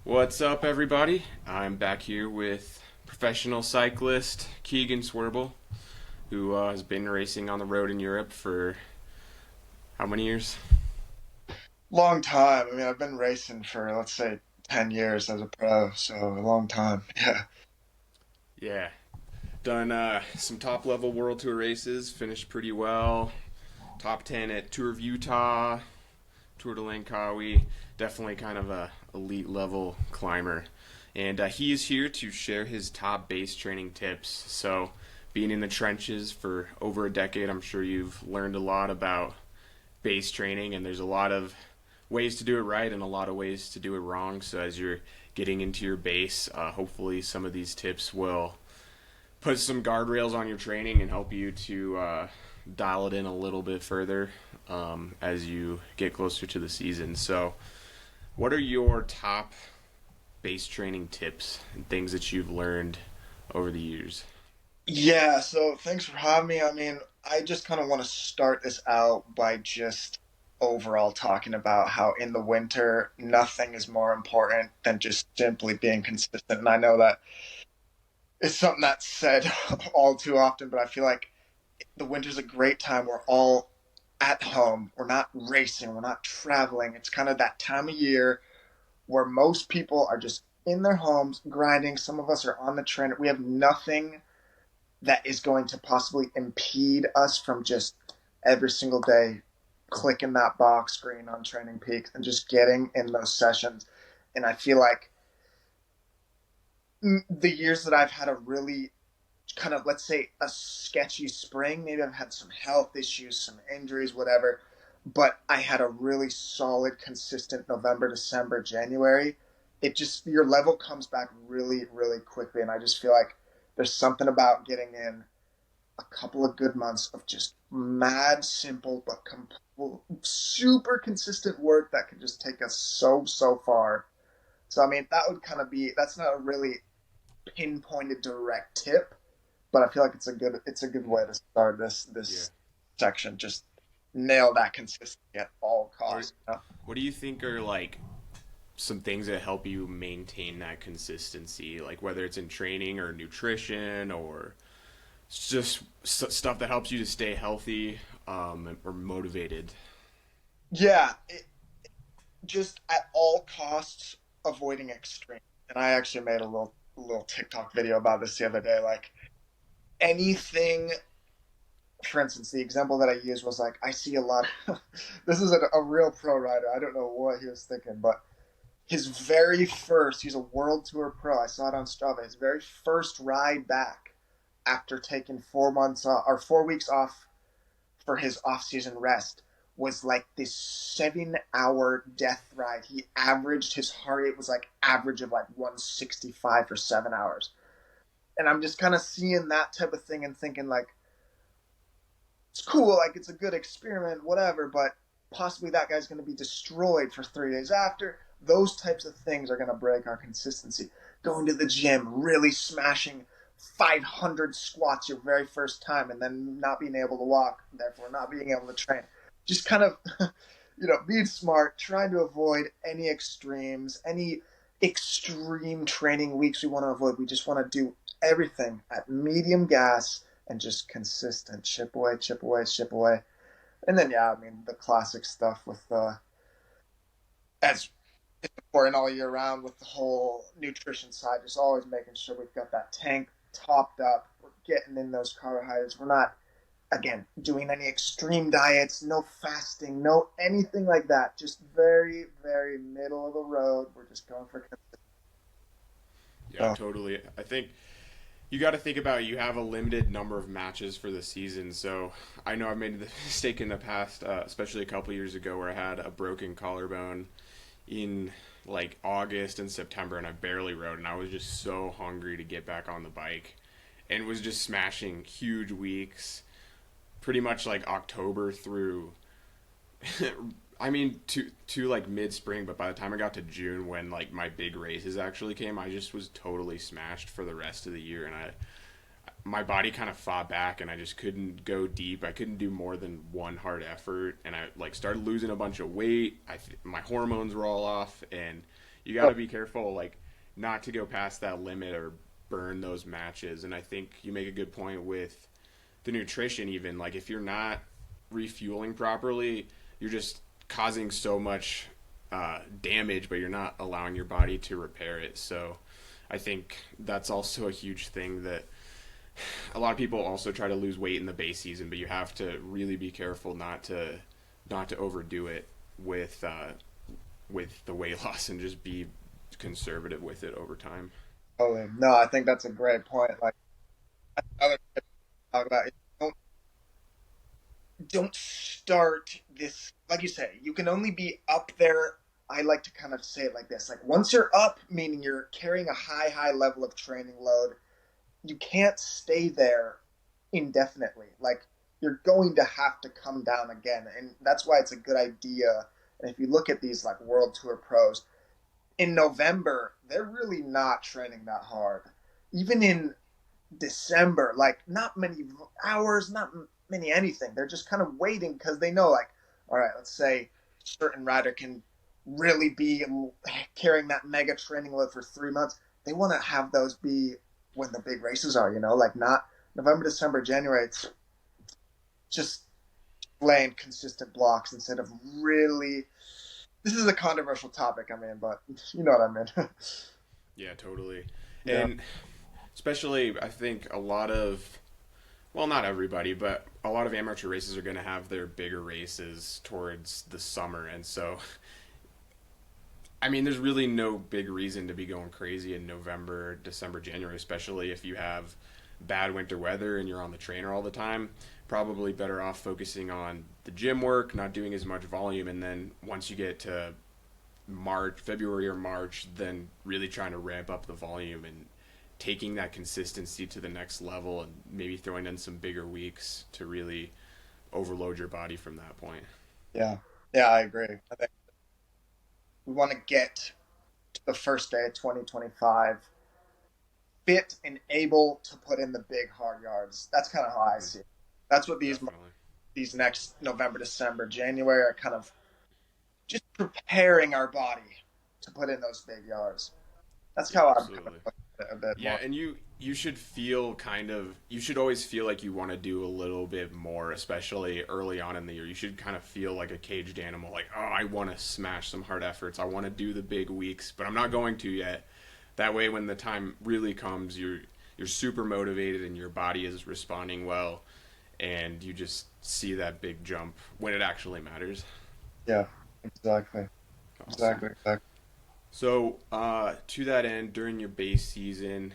What's up, everybody? I'm back here with professional cyclist Keegan Swirbul, who has been racing on the road in Europe for how many years? Long time. I mean, I've been racing for, let's say, 10 years as a pro, so a long time. Yeah. Yeah, done some top level World Tour races, finished pretty well. Top 10 at Tour of Utah, Tour de Langkawi. Definitely kind of a elite level climber. And he is here to share his top base training tips. So, being in the trenches for over a decade, I'm sure you've learned a lot about base training, and there's a lot of ways to do it right and a lot of ways to do it wrong. So, as you're getting into your base, hopefully some of these tips will put some guardrails on your training and help you to dial it in a little bit further as you get closer to the season. So, what are your top base training tips and things that you've learned over the years? Yeah, so thanks for having me. I mean, I just kind of want to start this out by just overall talking about how in the winter, nothing is more important than just simply being consistent. And I know that it's something that's said all too often, but I feel like the winter's a great time. We're all at home. We're not racing. We're not traveling. It's kind of that time of year where most people are just in their homes grinding. Some of us are on the train. We have nothing that is going to possibly impede us from just every single day clicking that box screen on Training Peaks and just getting in those sessions. And I feel like the years that I've had a really kind of, let's say, a sketchy spring, maybe I've had some health issues, some injuries, whatever, but I had a really solid, consistent November, December, January. It just, your level comes back really, really quickly. And I just feel like there's something about getting in a couple of good months of just mad, simple, but super consistent work that can just take us so, so far. So, I mean, that would kind of be, that's not a really pinpointed direct tip, but I feel like it's a good way to start this Yeah. this section. Just nail that consistency at all What, costs. You know? what do you think are like some things that help you maintain that consistency, like whether it's in training or nutrition or just stuff that helps you to stay healthy or motivated? Yeah, just at all costs avoiding extreme. And I actually made a little TikTok video about this the other day. Like anything, for instance, the example that I used was like I see a lot. This is a real pro rider. I don't know what he was thinking, but his very first, he's a world tour pro. I saw it on Strava. His very first ride back after taking 4 months off, or 4 weeks off for his off-season rest was like this 7 hour death ride. He averaged, his heart rate was like average of like 165 for 7 hours. And I'm just kind of seeing that type of thing and thinking like, it's cool, like it's a good experiment, whatever, but possibly that guy's going to be destroyed for 3 days after. Those types of things are going to break our consistency. Going to the gym, really smashing 500 squats your very first time, and then not being able to walk, therefore not being able to train. Just kind of, being smart, trying to avoid any extremes, any extreme training weeks we want to avoid. We just want to do everything at medium gas and just consistent chip away, chip away, chip away. And then, yeah, I mean, the classic stuff with as it's important all year round with the whole nutrition side, just always making sure we've got that tank topped up. We're getting in those carbohydrates. We're not, again, doing any extreme diets, no fasting, no anything like that. Just very, very middle of the road. We're just going for Yeah, so, totally. I think you got to think about you have a limited number of matches for the season. So I know I've made the mistake in the past, especially a couple years ago, where I had a broken collarbone in like August and September, and I barely rode, and I was just so hungry to get back on the bike, and was just smashing huge weeks, pretty much like October through. I mean, to like mid spring, but by the time I got to June, when like my big races actually came, I just was totally smashed for the rest of the year, and my body kind of fought back, and I just couldn't go deep. I couldn't do more than one hard effort, and I like started losing a bunch of weight. My hormones were all off, and you got to be careful, like, not to go past that limit or burn those matches. And I think you make a good point with the nutrition. Even like if you're not refueling properly, you're just causing so much damage, but you're not allowing your body to repair it. So I think that's also a huge thing that a lot of people also try to lose weight in the base season, but you have to really be careful not to overdo it with the weight loss and just be conservative with it over time. Totally. No, I think that's a great point. Like other people talk about, don't don't start this. Like you say, you can only be up there. I like to kind of say it like this: like once you're up, meaning you're carrying a high level of training load, you can't stay there indefinitely. Like you're going to have to come down again, and that's why it's a good idea. And if you look at these like World Tour pros in November, they're really not training that hard. Even in December, like not many hours, not many anything. They're just kind of waiting because they know, like, all right, let's say a certain rider can really be carrying that mega training load for 3 months. They want to have those be when the big races are, like not November, December, January. It's just laying consistent blocks instead of really. This is a controversial topic, I mean, but you know what I mean. Yeah, totally. Yeah. And especially, I think a lot of, well, not everybody, but a lot of amateur races are going to have their bigger races towards the summer. And so, I mean, there's really no big reason to be going crazy in November, December, January, especially if you have bad winter weather and you're on the trainer all the time. Probably better off focusing on the gym work, not doing as much volume, and then once you get to February or March, then really trying to ramp up the volume and taking that consistency to the next level and maybe throwing in some bigger weeks to really overload your body from that point. Yeah. Yeah, I agree. I think we want to get to the first day of 2025 fit and able to put in the big hard yards. That's kind of how I see it. That's what Definitely. these next November, December, January are kind of just preparing our body to put in those big yards. That's Yeah, how I'm kind of absolutely. looking at it a bit Yeah, more. and you should feel you should always feel like you want to do a little bit more, especially early on in the year. You should kind of feel like a caged animal, like, oh, I want to smash some hard efforts. I want to do the big weeks, but I'm not going to yet. That way, when the time really comes, you're super motivated and your body is responding well, and you just see that big jump when it actually matters. Yeah, exactly. Awesome. Exactly. So, to that end, during your base season,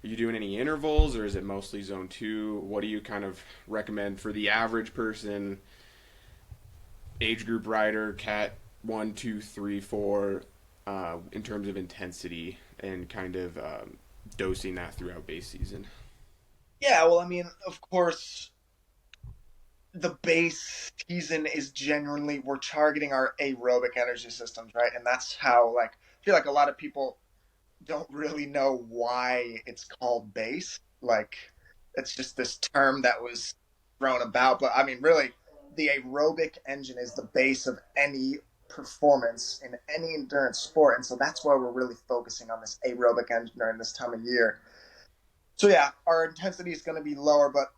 are you doing any intervals or is it mostly zone two? What do you kind of recommend for the average person, age group rider, cat one, two, three, four, in terms of intensity and kind of dosing that throughout base season? Yeah, well, I mean, of course, the base season is genuinely we're targeting our aerobic energy systems, right? And that's how like I feel like a lot of people don't really know why it's called base. Like it's just this term that was thrown about, but I mean, really, the aerobic engine is the base of any performance in any endurance sport, and so that's why we're really focusing on this aerobic engine during this time of year. So yeah, our intensity is going to be lower, but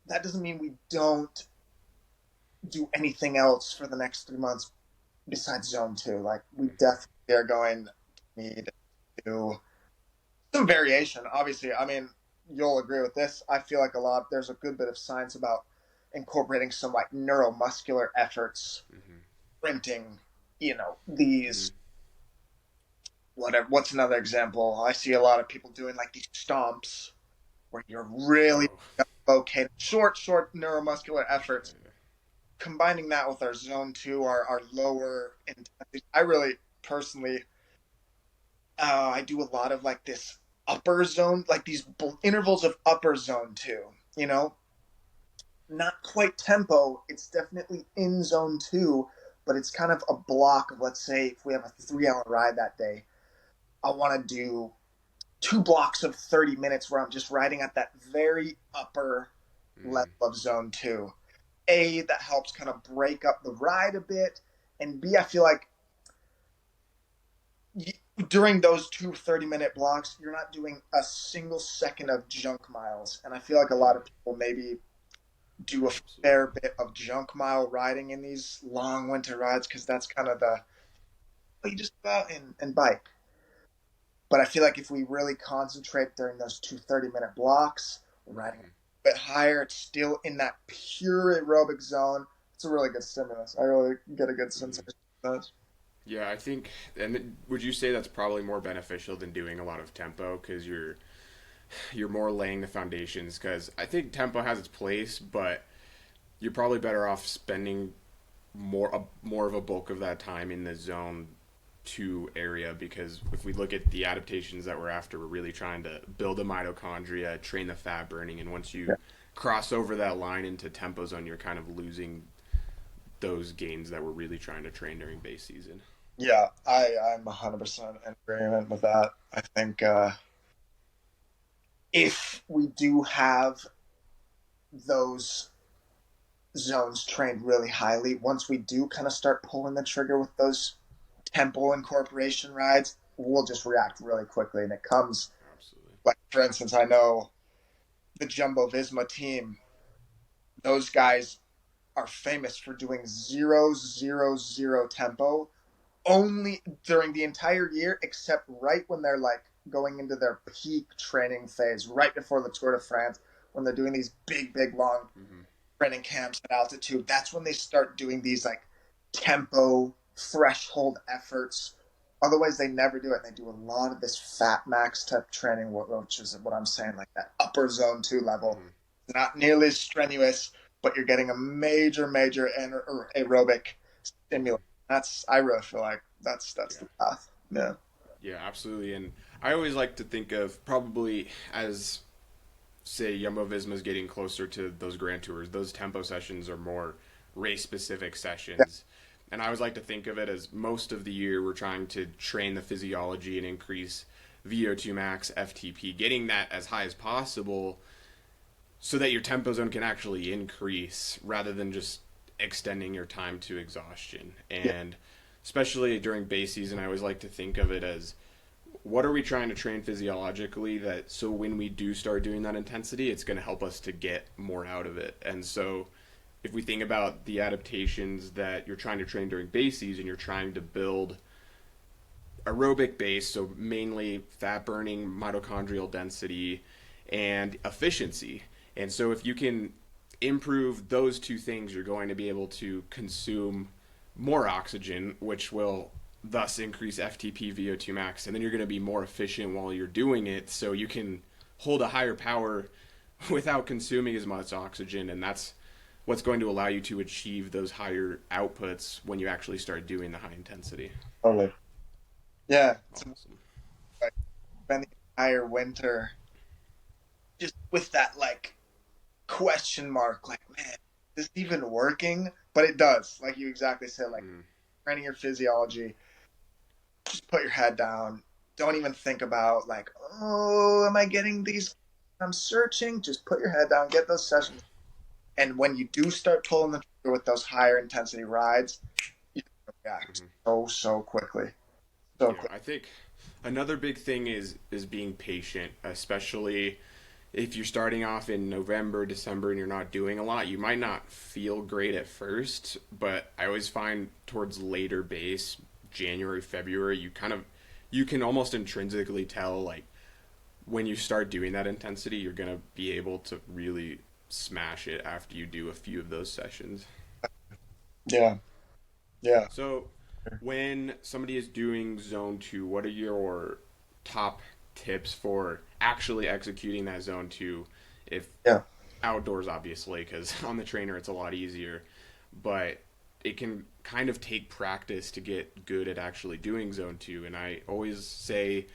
that doesn't mean we don't do anything else for the next 3 months besides zone two. Like we definitely are going to need to do some variation. Obviously, I mean, you'll agree with this. I feel like there's a good bit of science about incorporating some like neuromuscular efforts, Mm-hmm. sprinting, Mm-hmm. these whatever. What's another example? I see a lot of people doing like these stomps where you're really Oh, located, short neuromuscular efforts. yeah. Combining that with our zone two, our lower intensity. I really personally, I do a lot of like this upper zone, like these intervals of upper zone two. Not quite tempo. It's definitely in zone two, but it's kind of a block of, let's say, if we have a 3 hour ride that day, I want to do two blocks of 30 minutes where I'm just riding at that very upper level Mm-hmm. of zone two. A, that helps kind of break up the ride a bit. And B, I feel like during those 2 30-minute blocks, you're not doing a single second of junk miles. And I feel like a lot of people maybe do a Absolutely. fair bit of junk mile riding in these long winter rides because that's kind of the you just go out and bike. But I feel like if we really concentrate during those 2 30-minute blocks, we're riding a Mhm. bit higher, it's still in that pure aerobic zone. It's a really good stimulus. I really get a good Mhm. sensation of those. Yeah, I think, and would you say that's probably more beneficial than doing a lot of tempo because you're more laying the foundations? Because I think tempo has its place, but you're probably better off spending more of a bulk of that time in the zone 2 area because if we look at the adaptations that we're after, we're really trying to build the mitochondria, train the fat burning, and once you Yeah, cross over that line into tempo zone, you're kind of losing those gains that we're really trying to train during base season. yeah, I'm 100% in agreement with that. I think if we do have those zones trained really highly, once we do kind of start pulling the trigger with those tempo incorporation rides, we'll just react really quickly. And it comes, Absolutely. like, for instance, I know the Jumbo Visma team, those guys are famous for doing 0 0 0 tempo only during the entire year, except right when they're like going into their peak training phase, right before the Tour de France, when they're doing these big, long Mm-hmm. training camps at altitude. That's when they start doing these like tempo threshold efforts. Otherwise, they never do it. They do a lot of this fat max type training, which is what I'm saying, like that upper zone 2 level. Mm-hmm. It's not nearly as strenuous, but you're getting a major aerobic Mm-hmm. stimulus. I really feel like that's Yeah. the path. Yeah. Yeah, absolutely. And I always like to think of probably as say Jumbo Visma's getting closer to those Grand Tours, those tempo sessions are more race specific Yeah. sessions. And I always like to think of it as most of the year we're trying to train the physiology and increase VO2 max, FTP, getting that as high as possible so that your tempo zone can actually increase rather than just extending your time to exhaustion. Yeah. And especially during base season, I always like to think of it as what are we trying to train physiologically that so when we do start doing that intensity, it's going to help us to get more out of it. And so if we think about the adaptations that you're trying to train during base season, you're trying to build aerobic base, so mainly fat burning, mitochondrial density, and efficiency. And so if you can improve those two things, you're going to be able to consume more oxygen, which will thus increase FTP VO2 max. And then you're going to be more efficient while you're doing it. So you can hold a higher power without consuming as much oxygen. And that's what's going to allow you to achieve those higher outputs when you actually start doing the high intensity. Totally. Yeah. It's Awesome. like spend the entire winter just with that like question mark, like, man, is this even working? But it does. Like you exactly said, like Mm, training your physiology, just put your head down. Don't even think about like, oh, am I getting these? I'm searching. Just put your head down, get those sessions. And when you do start pulling the trigger with those higher intensity rides, you react mm-hmm. so quickly. So Yeah, quick. I think another big thing is being patient, especially if you're starting off in November, December, and you're not doing a lot. You might not feel great at first, but I always find towards later base, January, February, you can almost intrinsically tell like when you start doing that intensity, you're gonna be able to really smash it after you do a few of those sessions. Yeah, yeah, So, when somebody is doing zone 2, what are your top tips for actually executing that zone 2? If yeah. outdoors, obviously, because on the trainer it's a lot easier, but it can kind of take practice to get good at actually doing zone 2. And I always say,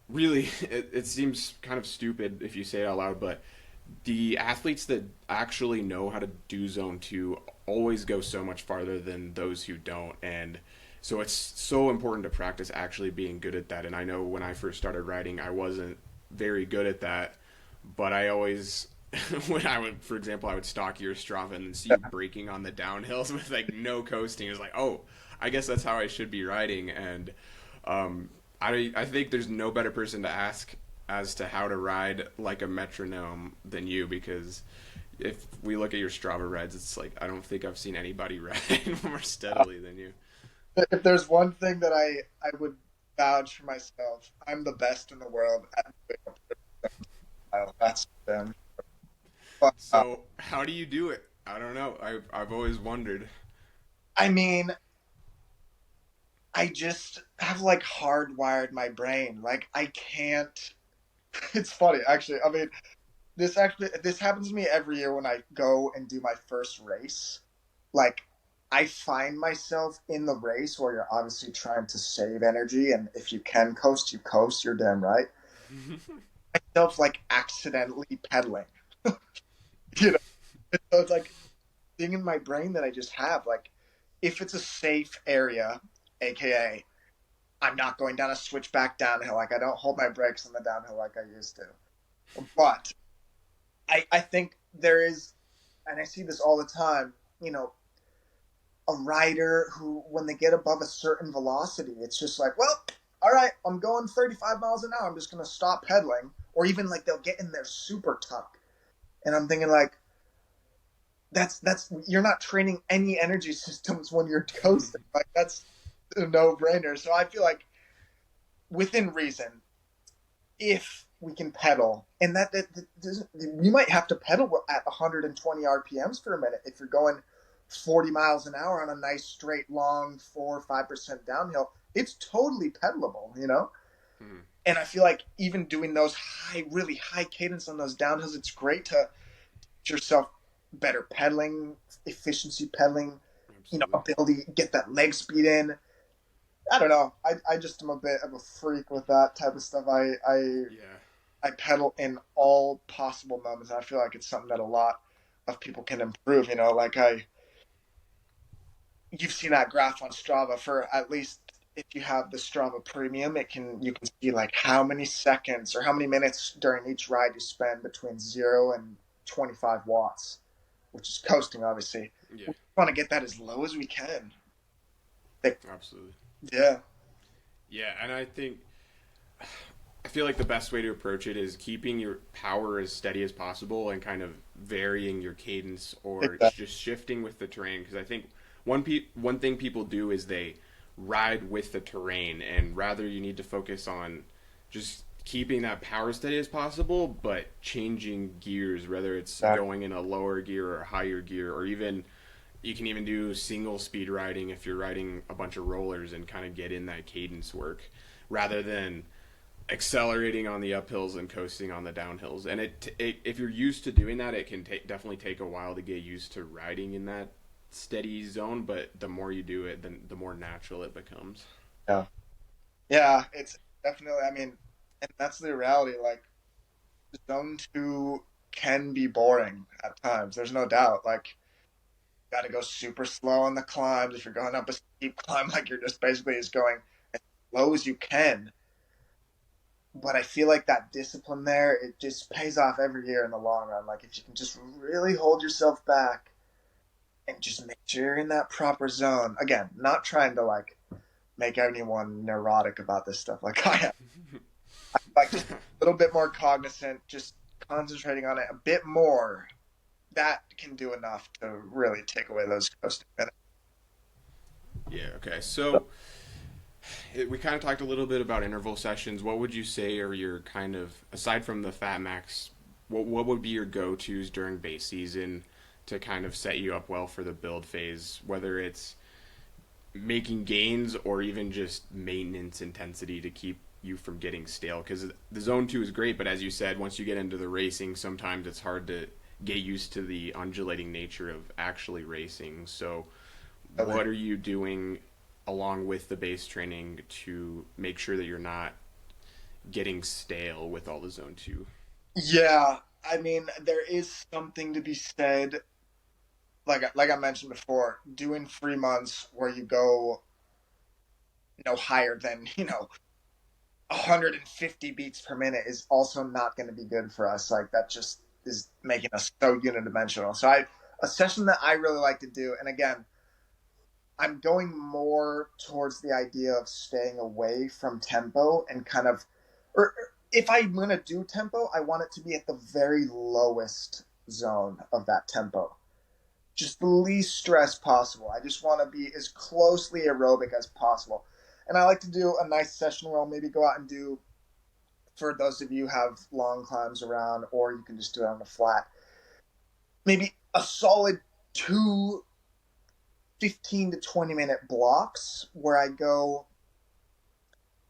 really, it seems kind of stupid if you say it out loud, but the athletes that actually know how to do zone 2 always go so much farther than those who don't. And so it's so important to practice actually being good at that. And I know when I first started riding, I wasn't very good at that, but I always, when I would, for example, I would stalk your Strava and see you braking on the downhills with like no coasting. It was like, oh, I guess that's how I should be riding. And I think there's no better person to ask as to how to ride like a metronome than you, because if we look at your Strava rides, it's like I don't think I've seen anybody ride more steadily than you. If there's one thing that I would vouch for myself, I'm the best in the world at doing a mile. That's them. But, So how do you do it? I don't know. I've always wondered. I mean, I just have like hardwired my brain. Like I can't. It's funny, actually. I mean, this happens to me every year when I go and do my first race. Like I find myself in the race where you're obviously trying to save energy, and if you can coast, you coast. You're damn right. Myself like accidentally pedaling. You know, so it's like thing in my brain that I just have. Like if it's a safe area, aka I'm not going down a switchback downhill. Like I don't hold my brakes on the downhill like I used to. But I think there is, and I see this all the time, you know, a rider who, when they get above a certain velocity, it's just like, well, all right, I'm going 35 miles an hour. I'm just going to stop pedaling. Or even like they'll get in their super tuck. And I'm thinking like, that's you're not training any energy systems when you're coasting. Like that's a no brainer. So I feel like within reason, if we can pedal, and you might have to pedal at 120 RPMs for a minute if you're going 40 miles an hour on a nice straight long 4 or 5% downhill. It's totally pedalable, you know. Hmm. And I feel like even doing those really high cadence on those downhills, it's great to get yourself better pedaling, efficiency pedaling, you know, Absolutely. ability get that leg speed in. I don't know. I just am a bit of a freak with that type of stuff. Yeah. I pedal in all possible moments. And I feel like it's something that a lot of people can improve. You know, like you've seen that graph on Strava for at least if you have the Strava Premium, you can see like how many seconds or how many minutes during each ride you spend between 0 and 25 watts, which is coasting, obviously. Yeah. We want to get that as low as we can. Like, Absolutely. yeah, Yeah, and I feel like the best way to approach it is keeping your power as steady as possible and kind of varying your cadence or exactly. just shifting with the terrain. Because I think one thing people do is they ride with the terrain, and rather you need to focus on just keeping that power steady as possible, but changing gears, whether it's going in a lower gear or a higher gear, or even you can even do single speed riding if you're riding a bunch of rollers and kind of get in that cadence work rather than accelerating on the uphills and coasting on the downhills. And if you're used to doing that, it can definitely take a while to get used to riding in that steady zone. But the more you do it, then the more natural it becomes. Yeah. Yeah, it's definitely, I mean, and that's the reality. Like, zone two can be boring at times. There's no doubt. Like, you got to go super slow on the climbs. If you're going up a steep climb, like you're just basically just going as low as you can. But I feel like that discipline there, it just pays off every year in the long run. Like, if you can just really hold yourself back and just make sure you're in that proper zone. Again, not trying to like make anyone neurotic about this stuff like I am. Like just a little bit more cognizant, just concentrating on it a bit more. That can do enough to really take away those coasting minutes. Yeah. Okay. So we kind of talked a little bit about interval sessions. What would you say are your kind of, aside from the fat max, what would be your go tos during base season to kind of set you up well for the build phase, whether it's making gains or even just maintenance intensity to keep you from getting stale? Because the zone two is great, but as you said, once you get into the racing, sometimes it's hard to get used to the undulating nature of actually racing. So what are you doing along with the base training to make sure that you're not getting stale with all the zone two? Yeah, I mean, there is something to be said. Like I mentioned before, doing 3 months where you go no higher than 150 beats per minute is also not going to be good for us. Like that just is making us so unidimensional. So a session that I really like to do, and again, I'm going more towards the idea of staying away from tempo and kind of, or if I'm going to do tempo, I want it to be at the very lowest zone of that tempo. Just the least stress possible. I just want to be as closely aerobic as possible. And I like to do a nice session where I'll maybe go out and do, for those of you who have long climbs around, or you can just do it on the flat, maybe a solid two 15 to 20 minute blocks where I go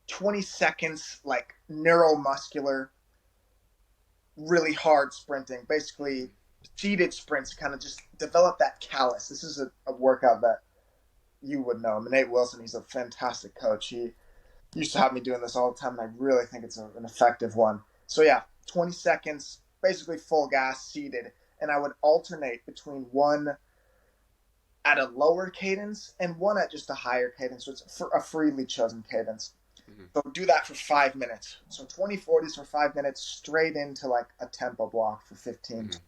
20 seconds like neuromuscular, really hard sprinting, basically seated sprints, kind of just develop that callus. This is a workout that you would know. Nate Wilson, he's a fantastic coach. He used to have me doing this all the time, and I really think it's an effective one. So yeah, 20 seconds, basically full gas, seated, and I would alternate between one at a lower cadence and one at just a higher cadence. So it's a freely chosen cadence. Mm-hmm. So do that for 5 minutes. So 20/40s for 5 minutes, straight into like a tempo block for 15. Mm-hmm.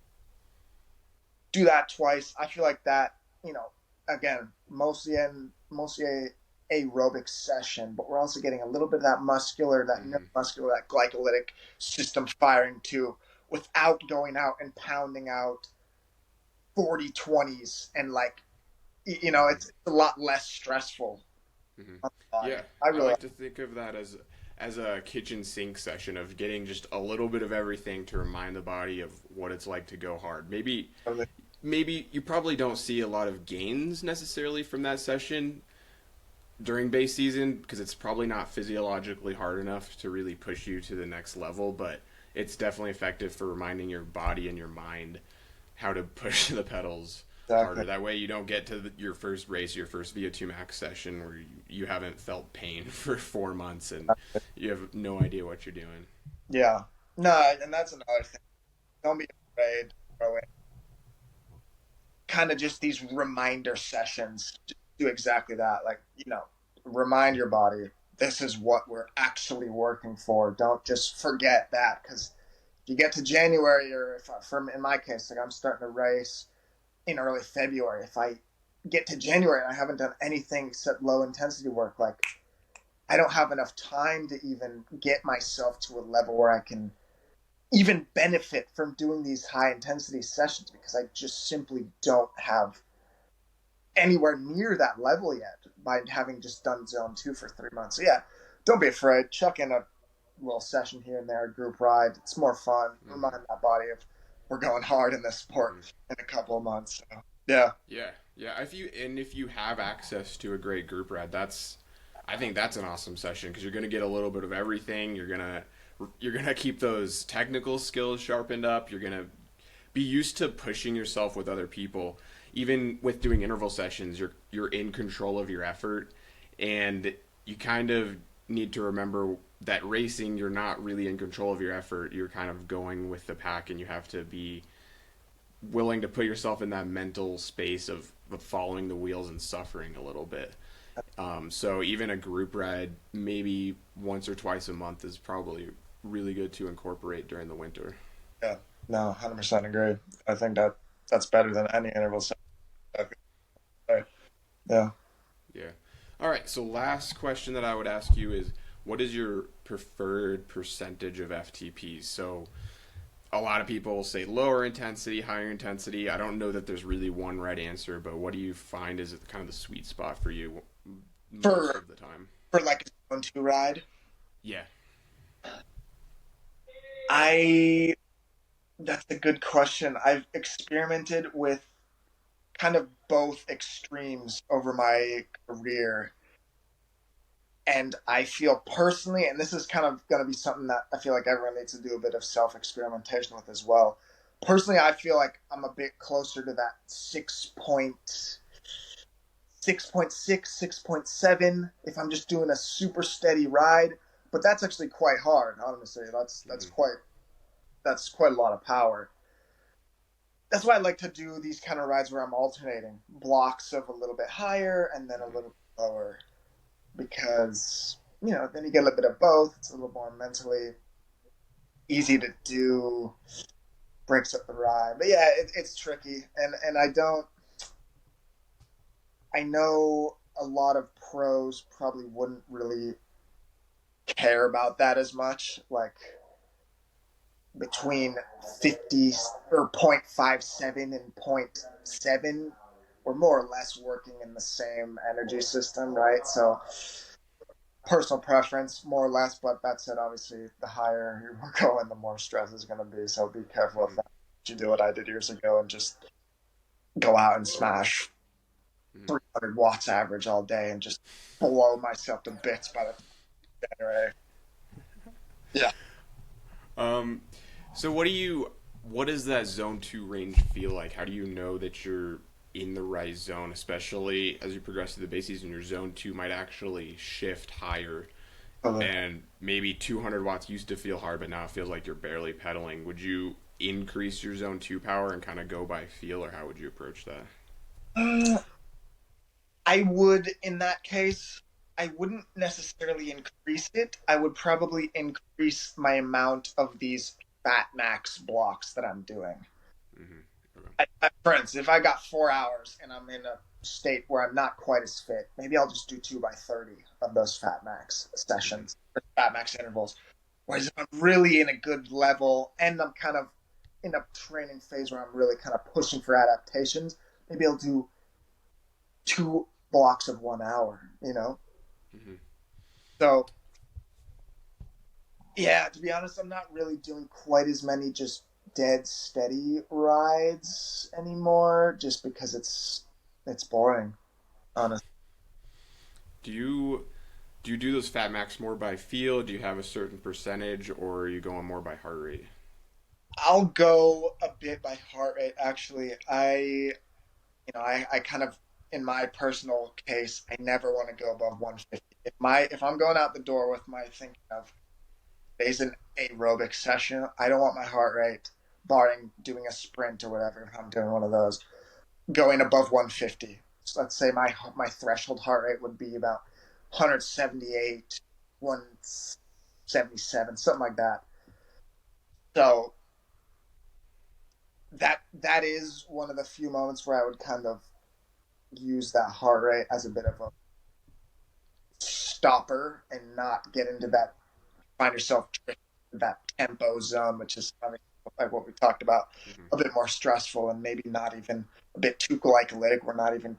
Do that twice. I feel like that, again, mostly aerobic session, but we're also getting a little bit of that muscular, that neuromuscular, that glycolytic system firing too, without going out and pounding out 40/20s and it's a lot less stressful. Mm-hmm. Yeah, I like to think of that as a kitchen sink session of getting just a little bit of everything to remind the body of what it's like to go hard. Maybe you probably don't see a lot of gains necessarily from that session during base season because it's probably not physiologically hard enough to really push you to the next level, but it's definitely effective for reminding your body and your mind how to push the pedals harder. That way you don't get to your first race, your first VO2 max session where you haven't felt pain for 4 months and you have no idea what you're doing. Yeah. No, and that's another thing. Don't be afraid to throw in kind of just these reminder sessions. Just do exactly that. Remind your body, this is what we're actually working for. Don't just forget that, because if you get to January, or in my case, like I'm starting to race in early February, if I get to January and I haven't done anything except low intensity work, like I don't have enough time to even get myself to a level where I can even benefit from doing these high intensity sessions, because I just simply don't have anywhere near that level yet by having just done zone 2 for 3 months. So yeah, don't be afraid. Chuck in a little session here and there, group ride. It's more fun. Remind that body of we're going hard in this sport in a couple of months. So, yeah. If you have access to a great group ride, I think that's an awesome session because you're going to get a little bit of everything. You're gonna keep those technical skills sharpened up. You're gonna be used to pushing yourself with other people. Even with doing interval sessions, you're in control of your effort, and you kind of need to remember that racing, you're not really in control of your effort. You're kind of going with the pack, and you have to be willing to put yourself in that mental space of following the wheels and suffering a little bit. So even a group ride, maybe once or twice a month, is probably really good to incorporate during the winter. Yeah, no, 100% agree. I think that's better than any interval session. Yeah. All right, so last question that I would ask you is, what is your preferred percentage of FTPs? So a lot of people say lower intensity, higher intensity. I don't know that there's really one right answer, but what do you find is kind of the sweet spot for you most of the time? For like a zone 2 ride? Yeah. That's a good question. I've experimented with kind of both extremes over my career. And I feel personally, and this is kind of going to be something that I feel like everyone needs to do a bit of self-experimentation with as well. Personally, I feel like I'm a bit closer to that 6.6, 6.7 if I'm just doing a super steady ride. But that's actually quite hard, honestly. That's quite a lot of power. That's why I like to do these kind of rides where I'm alternating blocks of a little bit higher and then a little bit lower, because then you get a little bit of both. It's a little more mentally easy to do, breaks up the ride. But yeah, it's tricky, and I don't. I know a lot of pros probably wouldn't really care about that as much. Like between 50 or 0.57 and point 0.7, we're more or less working in the same energy system, right? So personal preference, more or less. But that said, obviously, the higher you're going, the more stress is going to be. So be careful of Mm-hmm. that. You do what I did years ago and just go out and smash Mm-hmm. 300 watts average all day and just blow myself to bits by the January. Yeah. Um, so what does that zone two range feel like? How do you know that you're in the right zone, especially as you progress through the base season? Your zone two might actually shift higher, Totally. and maybe 200 watts used to feel hard, but now it feels like you're barely pedaling. Would you increase your zone two power and kind of go by feel, or how would you approach that? I would, in that case, I wouldn't necessarily increase it. I would probably increase my amount of these fat max blocks that I'm doing. Mm-hmm. Okay. For instance, if I got 4 hours and I'm in a state where I'm not quite as fit, maybe I'll just do 2 by 30 of those fat max Mm-hmm. sessions, or fat max intervals. Whereas if I'm really in a good level and I'm kind of in a training phase where I'm really kind of pushing for adaptations, maybe I'll do 2 blocks of 1 hour. Mm-hmm. So yeah, to be honest, I'm not really doing quite as many just dead steady rides anymore, just because it's boring, honestly. Do you do those fat max more by feel? Do you have a certain percentage, or are you going more by heart rate? I'll go a bit by heart rate. Actually, I kind of, in my personal case, I never want to go above 150. If I'm going out the door with my thinking of today's an aerobic session, I don't want my heart rate, barring doing a sprint or whatever. If I'm doing one of those, going above 150. So let's say my threshold heart rate would be about 178, 177, something like that. So that is one of the few moments where I would kind of use that heart rate as a bit of a stopper and not get into that, find yourself in that tempo zone, which is like what we talked about, Mm-hmm. a bit more stressful and maybe not even a bit too glycolytic. We're not even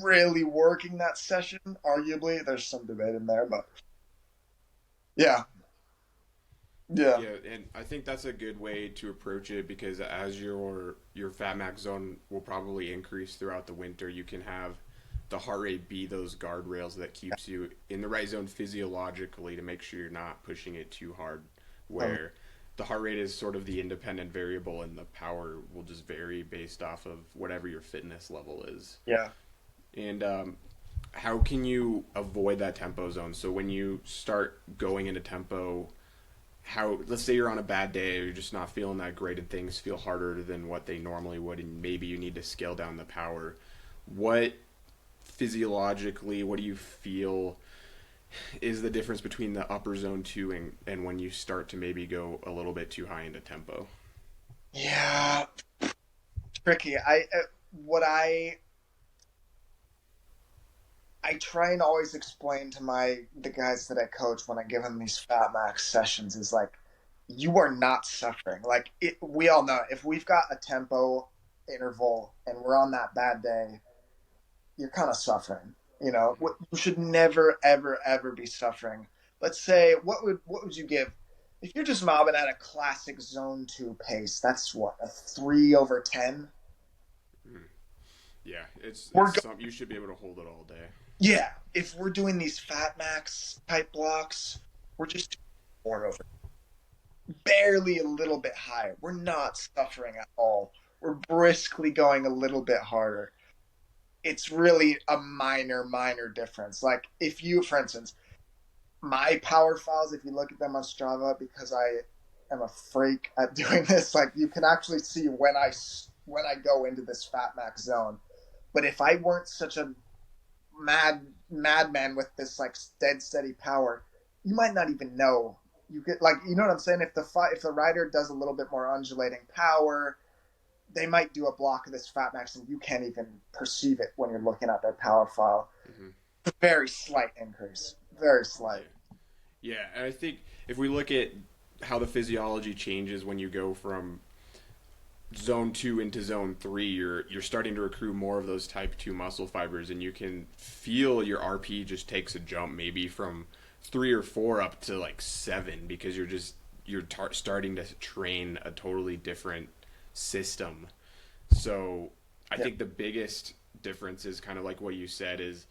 really working that session. Arguably, there's some debate in there, but yeah, yeah, Yeah, and I think that's a good way to approach it because as your fat max zone will probably increase throughout the winter, you can have the heart rate be those guardrails that keeps you in the right zone physiologically to make sure you're not pushing it too hard. totally. Where the heart rate is sort of the independent variable, and the power will just vary based off of whatever your fitness level is. Yeah. And how can you avoid that tempo zone? So when you start going into tempo, how let's say you're on a bad day or you're just not feeling that great and things feel harder than what they normally would and maybe you need to scale down the power, what physiologically, what do you feel is the difference between the upper zone 2 and when you start to maybe go a little bit too high into tempo? Yeah, tricky. What I try and always explain to the guys that I coach when I give them these fat max sessions is like, you are not suffering. Like we all know if we've got a tempo interval and we're on that bad day, you're kind of suffering. Mm-hmm. You should never, ever, ever be suffering. Let's say, what would you give if you're just mobbing at a classic zone two pace? That's what, a 3/10. Mm-hmm. Yeah, it's We're something you should be able to hold it all day. Yeah, if we're doing these fat max type blocks, we're just 4/, barely a little bit higher. We're not suffering at all. We're briskly going a little bit harder. It's really a minor, minor difference. Like if you, for instance, my power files, if you look at them on Strava, because I am a freak at doing this, like you can actually see when I go into this fat max zone. But if I weren't such a madman with this like dead steady power, you might not even know. You get, like, you know what I'm saying? If the rider does a little bit more undulating power, they might do a block of this fat max and you can't even perceive it when you're looking at their power file. Mm-hmm. Very slight increase, very slight. Yeah, and I think if we look at how the physiology changes when you go from zone 2 into zone 3, you're starting to accrue more of those type 2 muscle fibers, and you can feel your RP just takes a jump, maybe from 3 or 4 up to like 7, because starting to train a totally different system. So I think the biggest difference is kind of like what you said, is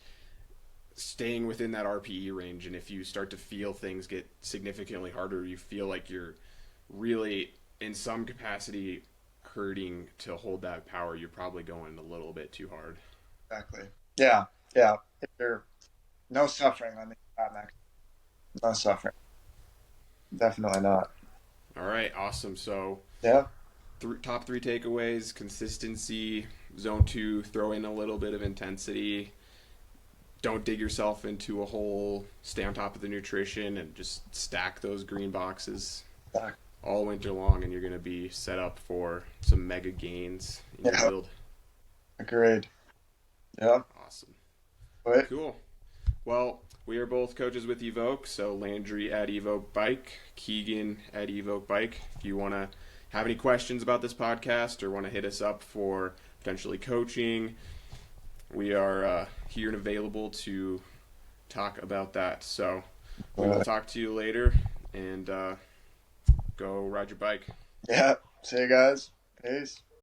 staying within that RPE range. And if you start to feel things get significantly harder, you feel like you're really in some capacity hurting to hold that power, you're probably going a little bit too hard. Exactly. Yeah. Yeah. If you're no suffering on the fat max, no suffering. Definitely not. All right, awesome. So Yeah. top 3 takeaways: consistency, zone 2, throw in a little bit of intensity, don't dig yourself into a hole, stay on top of the nutrition, and just stack those green boxes all winter long, and you're going to be set up for some mega gains in your build. Agreed. Yeah. Awesome. Wait. Cool. Well, we are both coaches with EVOQ, so Landry at EVOQ Bike, Keegan at EVOQ Bike. If you want to have any questions about this podcast or want to hit us up for potentially coaching, we are here and available to talk about that. So we will talk to you later, and go ride your bike. Yeah. See you guys. Peace.